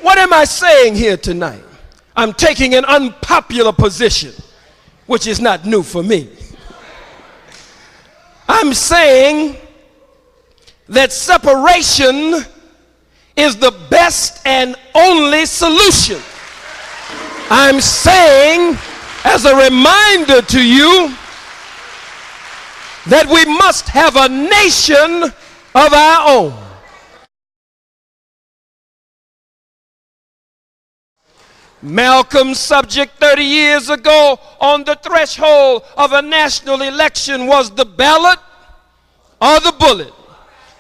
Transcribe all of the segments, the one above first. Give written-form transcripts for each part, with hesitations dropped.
What am I saying here tonight? I'm taking an unpopular position, which is not new for me. I'm saying that separation is the best and only solution. I'm saying, as a reminder to you, that we must have a nation of our own. Malcolm's subject 30 years ago on the threshold of a national election was the ballot or the bullet.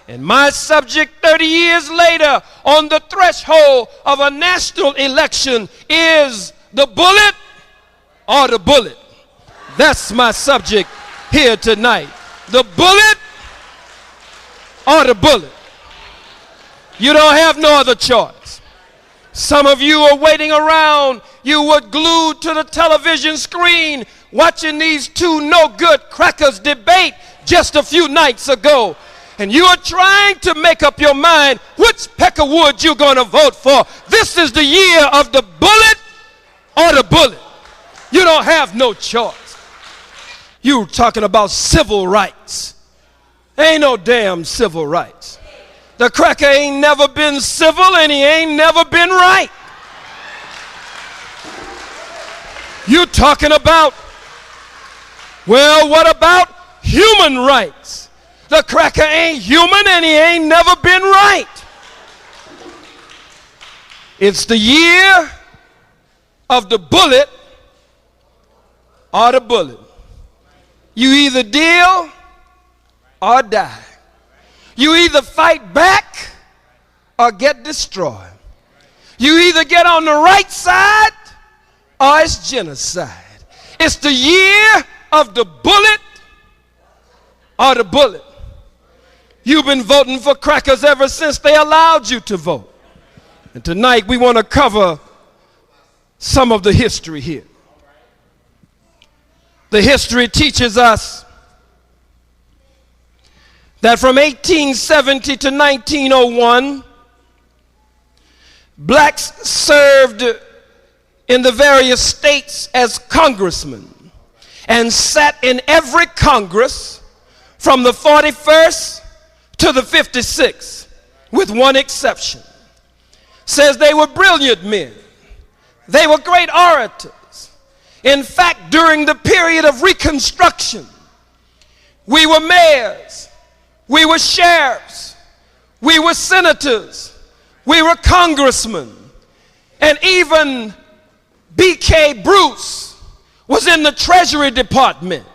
And my subject 30 years later on the threshold of a national election is the bullet or the bullet. That's my subject here tonight. The bullet or the bullet. You don't have no other choice. Some of you are waiting around. You were glued to the television screen watching these two no-good crackers debate just a few nights ago. And you are trying to make up your mind which Peckerwood you're going to vote for. This is the year of the bullet or the bullet. You don't have no choice. You're talking about civil rights. Ain't no damn civil rights. The cracker ain't never been civil and he ain't never been right. You're talking about, well, what about human rights? The cracker ain't human and he ain't never been right. It's the year of the bullet or the bullet. You either deal or die. You either fight back or get destroyed. You either get on the right side or it's genocide. It's the year of the bullet or the bullet. You've been voting for crackers ever since they allowed you to vote. And tonight we want to cover some of the history here. The history teaches us that from 1870 to 1901, blacks served in the various states as congressmen and sat in every Congress from the 41st to the 56th, with one exception. Says they were brilliant men. They were great orators. In fact, during the period of Reconstruction, we were mayors, we were sheriffs, we were senators, we were congressmen, and even B.K. Bruce was in the Treasury Department,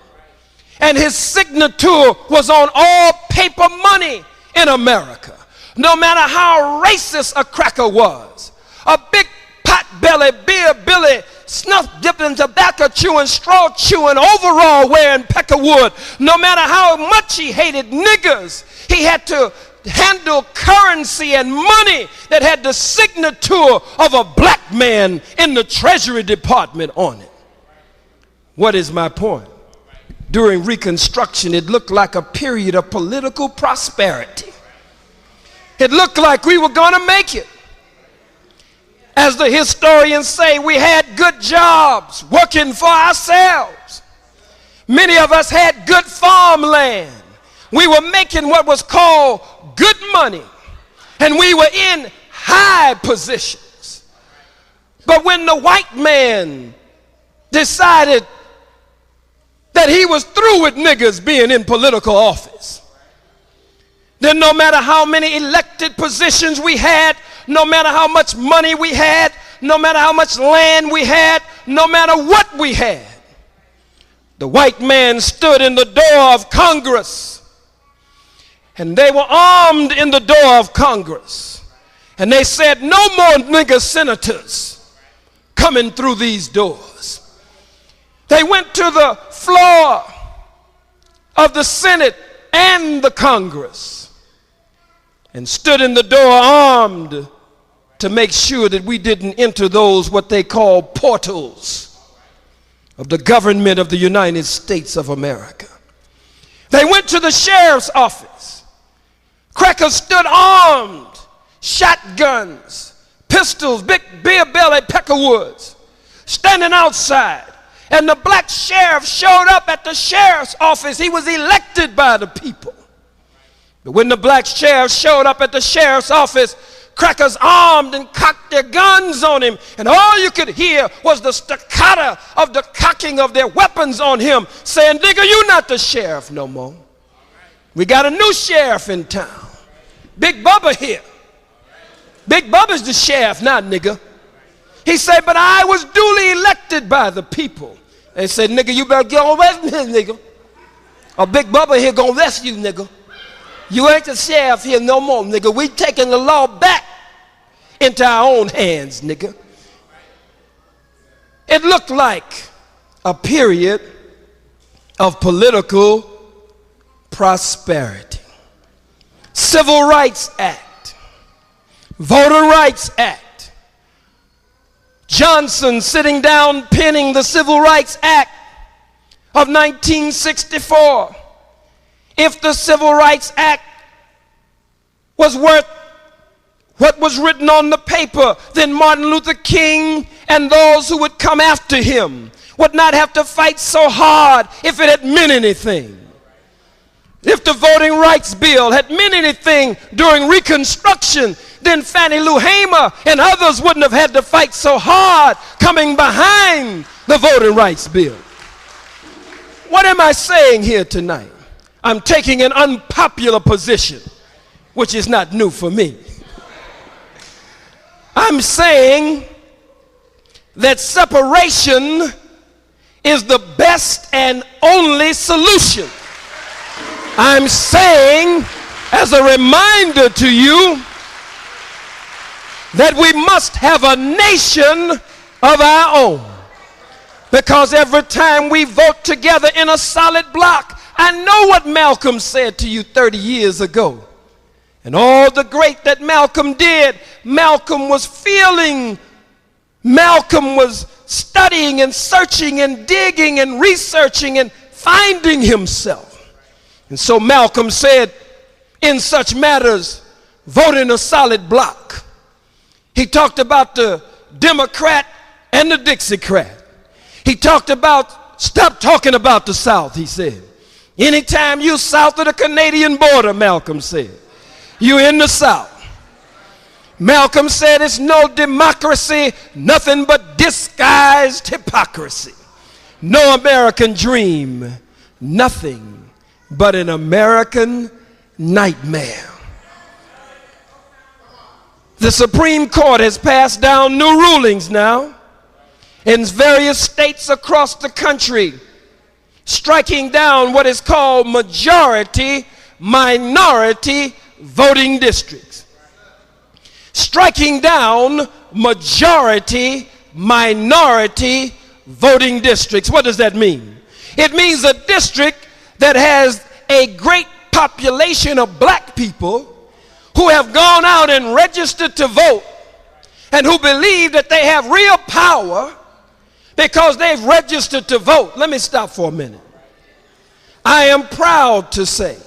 and his signature was on all paper money in America. No matter how racist a cracker was, a big pot-belly, beer-billy, snuff-dipping, tobacco-chewing, straw-chewing, overall-wearing Peckerwood, no matter how much he hated niggers, he had to handle currency and money that had the signature of a black man in the Treasury Department on it. What is my point? During Reconstruction, it looked like a period of political prosperity. It looked like we were going to make it. As the historians say, we had good jobs working for ourselves. Many of us had good farmland. We were making what was called good money, and we were in high positions. But when the white man decided that he was through with niggers being in political office, then no matter how many elected positions we had, no matter how much money we had, no matter how much land we had, no matter what we had, the white man stood in the door of Congress, and they were armed in the door of Congress, and they said, no more nigger senators coming through these doors. They went to the floor of the Senate and the Congress and stood in the door armed to make sure that we didn't enter those what they call portals of the government of the United States of America. They went to the sheriff's office. Crackers stood armed, shotguns, pistols, big beer belly peckerwoods, standing outside. And the black sheriff showed up at the sheriff's office. He was elected by the people. But when the black sheriff showed up at the sheriff's office, crackers armed and cocked their guns on him, and all you could hear was the staccato of the cocking of their weapons on him, saying, "Nigga, you not the sheriff no more. We got a new sheriff in town. Big Bubba here. Big Bubba's the sheriff, not nigga." He said, "But I was duly elected by the people." They said, "Nigga, you better get on with him, nigga. Or Big Bubba here gonna arrest you, nigga. You ain't the sheriff here no more, nigga. We taking the law back into our own hands, nigga." It looked like a period of political prosperity. Civil Rights Act, Voter Rights Act, Johnson sitting down penning the Civil Rights Act of 1964. If the Civil Rights Act was worth what was written on the paper, then Martin Luther King and those who would come after him would not have to fight so hard if it had meant anything. If the Voting Rights Bill had meant anything during Reconstruction, then Fannie Lou Hamer and others wouldn't have had to fight so hard coming behind the Voting Rights Bill. What am I saying here tonight? I'm taking an unpopular position, which is not new for me. I'm saying that separation is the best and only solution. I'm saying, as a reminder to you, that we must have a nation of our own. Because every time we vote together in a solid block, I know what Malcolm said to you 30 years ago. And all the great that Malcolm did, Malcolm was feeling, Malcolm was studying and searching and digging and researching and finding himself. And so Malcolm said, in such matters, vote in a solid block. He talked about the Democrat and the Dixiecrat. He talked about, stop talking about the South, he said. Anytime you're south of the Canadian border, Malcolm said, you're in the South. Malcolm said it's no democracy, nothing but disguised hypocrisy. No American dream, nothing but an American nightmare. The Supreme Court has passed down new rulings now in various states across the country, striking down what is called majority-minority voting districts. Striking down majority-minority voting districts. What does that mean? It means a district that has a great population of black people who have gone out and registered to vote and who believe that they have real power because they've registered to vote. Let me stop for a minute. I am proud to say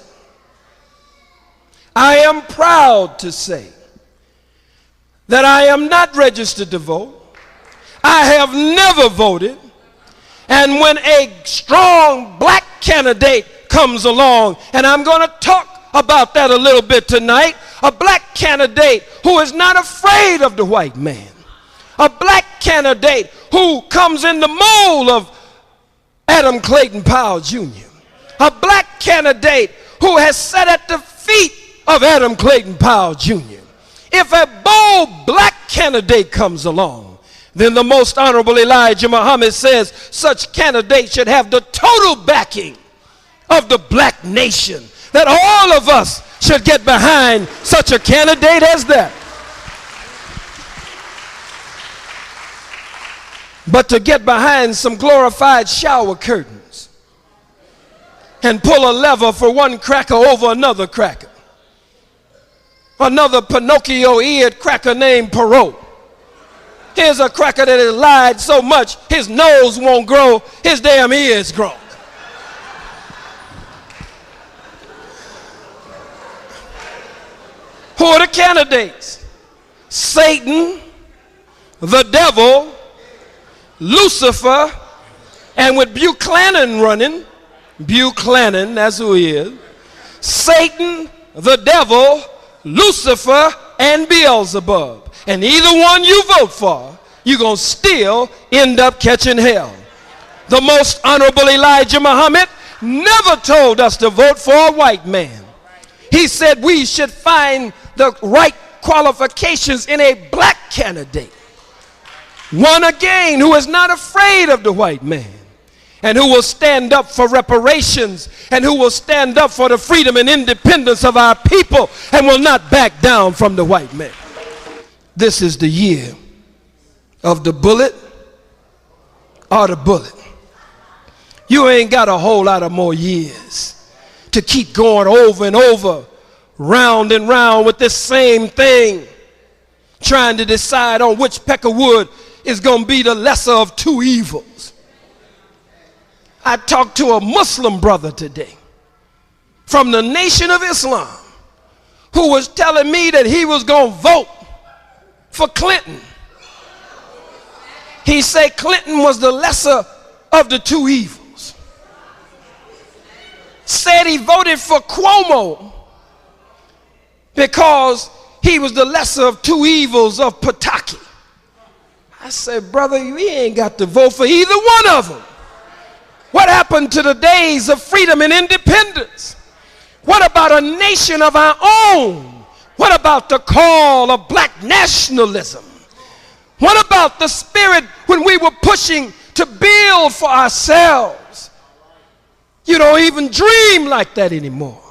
that I am not registered to vote. I have never voted. And when a strong black candidate comes along, and I'm going to talk about that a little bit tonight, a black candidate who is not afraid of the white man, a black candidate who comes in the mold of Adam Clayton Powell Jr., a black candidate who has sat at the feet of Adam Clayton Powell Jr. If a bold black candidate comes along, then the most honorable Elijah Muhammad says such candidates should have the total backing of the black nation, that all of us should get behind such a candidate as that. But to get behind some glorified shower curtains and pull a lever for one cracker over another cracker, another Pinocchio-eared cracker named Perot. Here's a cracker that has lied so much his nose won't grow, his damn ears grow. Who are the candidates? Satan the devil, Lucifer, and with Buchanan running, Buchanan, that's who he is, Satan, the devil, Lucifer, and Beelzebub. And either one you vote for, you're going to still end up catching hell. The most honorable Elijah Muhammad never told us to vote for a white man. He said we should find the right qualifications in a black candidate. One again who is not afraid of the white man, and who will stand up for reparations, and who will stand up for the freedom and independence of our people, and will not back down from the white man. This is the year of the bullet or the bullet. You ain't got a whole lot of more years to keep going over and over, round and round with this same thing, trying to decide on which peck of wood is going to be the lesser of two evils. I talked to a Muslim brother today from the Nation of Islam who was telling me that he was going to vote for Clinton. He said Clinton was the lesser of the two evils. Said he voted for Cuomo because he was the lesser of two evils of Pataki. I said, brother, you ain't got to vote for either one of them. What happened to the days of freedom and independence? What about a nation of our own? What about the call of black nationalism? What about the spirit when we were pushing to build for ourselves? You don't even dream like that anymore.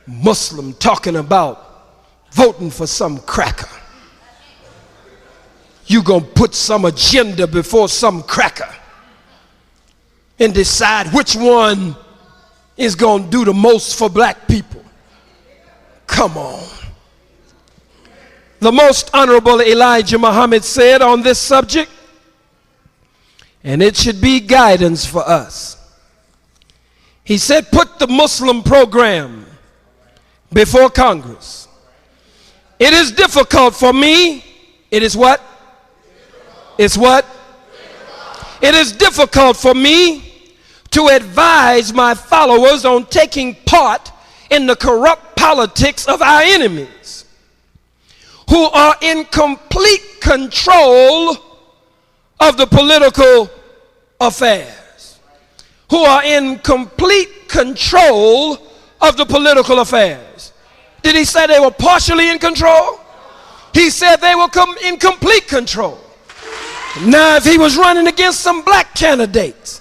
Muslim talking about voting for some cracker. You gonna put some agenda before some cracker and decide which one is gonna do the most for black people. Come on. The most honorable Elijah Muhammad said on this subject, and it should be guidance for us. He said, put the Muslim program before Congress. It is difficult for me. It is what? It's what? It is difficult for me to advise my followers on taking part in the corrupt politics of our enemies, who are in complete control of the political affairs. Who are in complete control of the political affairs. Did he say they were partially in control? He said they were in complete control. Now, if he was running against some black candidates,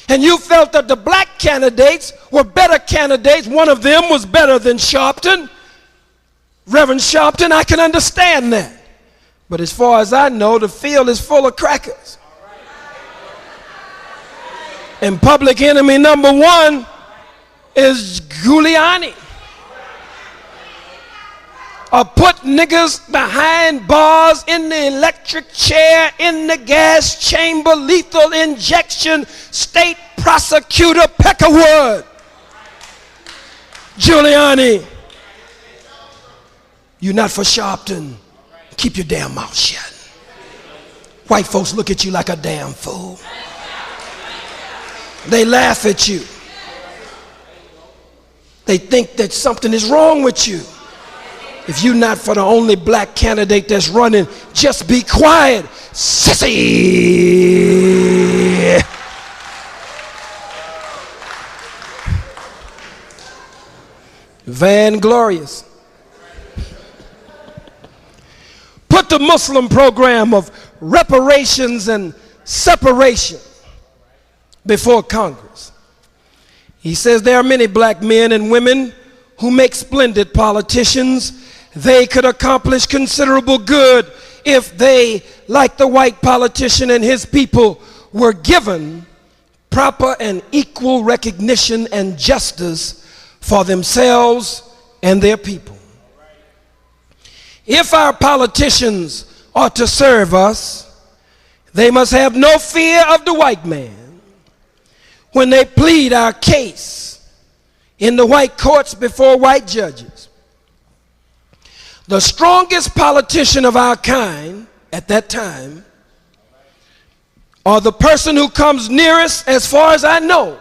and you felt that the black candidates were better candidates, one of them was better than Sharpton, Reverend Sharpton, I can understand that. But as far as I know, the field is full of crackers. And public enemy number one is Giuliani. Or put niggas behind bars, in the electric chair, in the gas chamber, lethal injection, state prosecutor Peckerwood. Giuliani, you're not for Sharpton. Keep your damn mouth shut. White folks look at you like a damn fool. They laugh at you. They think that something is wrong with you. If you're not for the only black candidate that's running, just be quiet, sissy. Vanglorious. Put the Muslim program of reparations and separation before Congress. He says there are many black men and women who make splendid politicians. They could accomplish considerable good if they, like the white politician and his people, were given proper and equal recognition and justice for themselves and their people. If our politicians are to serve us, they must have no fear of the white man when they plead our case in the white courts before white judges. The strongest politician of our kind at that time, or the person who comes nearest, as far as I know,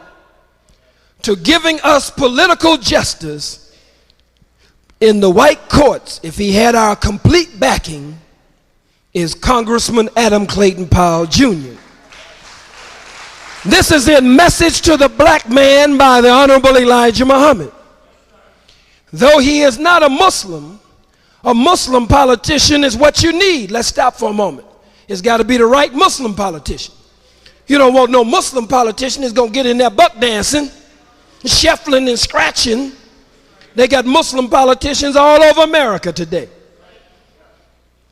to giving us political justice in the white courts, if he had our complete backing, is Congressman Adam Clayton Powell Jr. This is a message to the black man by the Honorable Elijah Muhammad. Though he is not a Muslim politician is what you need. Let's stop for a moment. It's got to be the right Muslim politician. You don't want no Muslim politician that's going to get in there buck dancing, shuffling and scratching. They got Muslim politicians all over America today.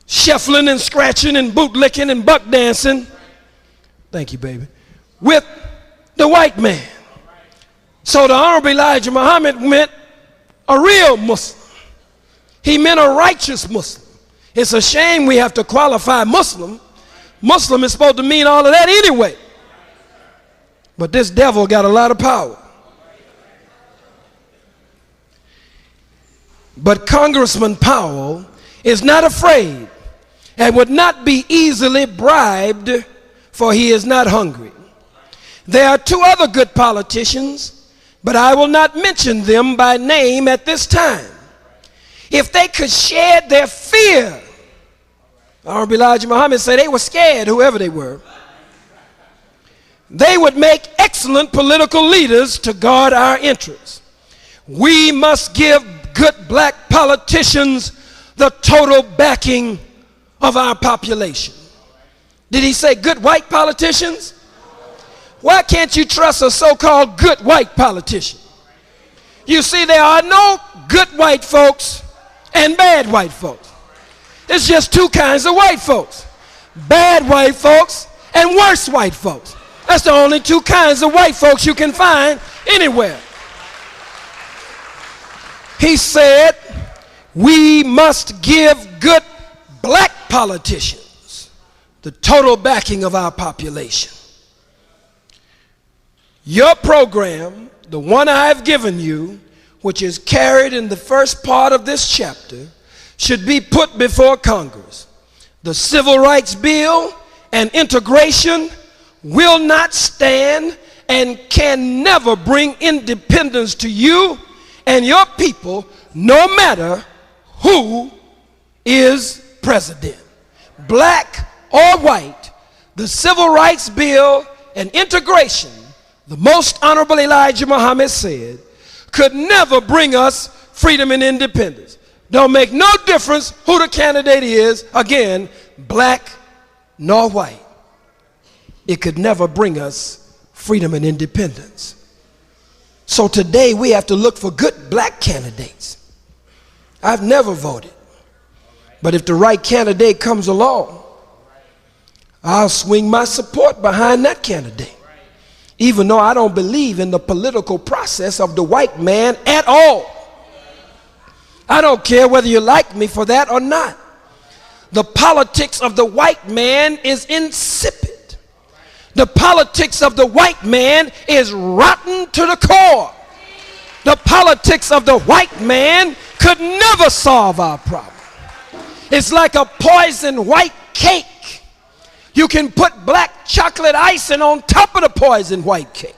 Shuffling and scratching and bootlicking and buck dancing. Thank you, baby. With the white man. So the Honorable Elijah Muhammad meant a real Muslim. He meant a righteous Muslim. It's a shame we have to qualify Muslim. Muslim is supposed to mean all of that anyway. But this devil got a lot of power. But Congressman Powell is not afraid and would not be easily bribed, for he is not hungry. There are two other good politicians, but I will not mention them by name at this time. If they could shed their fear, Honorable Elijah Muhammad said they were scared, whoever they were, they would make excellent political leaders to guard our interests. We must give good black politicians the total backing of our population. Did he say good white politicians? Why can't you trust a so-called good white politician? You see, there are no good white folks and bad white folks. It's just two kinds of white folks. Bad white folks and worse white folks. That's the only two kinds of white folks you can find anywhere. He said, we must give good black politicians the total backing of our population. Your program, the one I've given you, which is carried in the first part of this chapter, should be put before Congress. The Civil Rights Bill and integration will not stand and can never bring independence to you and your people, no matter who is president. Black or white, the Civil Rights Bill and integration, the Most Honorable Elijah Muhammad said, could never bring us freedom and independence. Don't make no difference who the candidate is, again, black nor white. It could never bring us freedom and independence. So today we have to look for good black candidates. I've never voted, but if the right candidate comes along, I'll swing my support behind that candidate, even though I don't believe in the political process of the white man at all. I don't care whether you like me for that or not. The politics of the white man is insipid. The politics of the white man is rotten to the core. The politics of the white man could never solve our problem. It's like a poison white cake. You can put black chocolate icing on top of the poison white cake,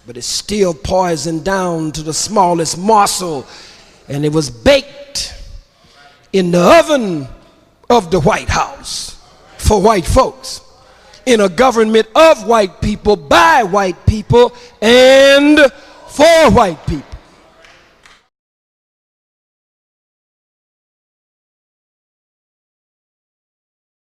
but it's still poisoned down to the smallest morsel, and it was baked in the oven of the White House for white folks, in a government of white people, by white people, and for white people.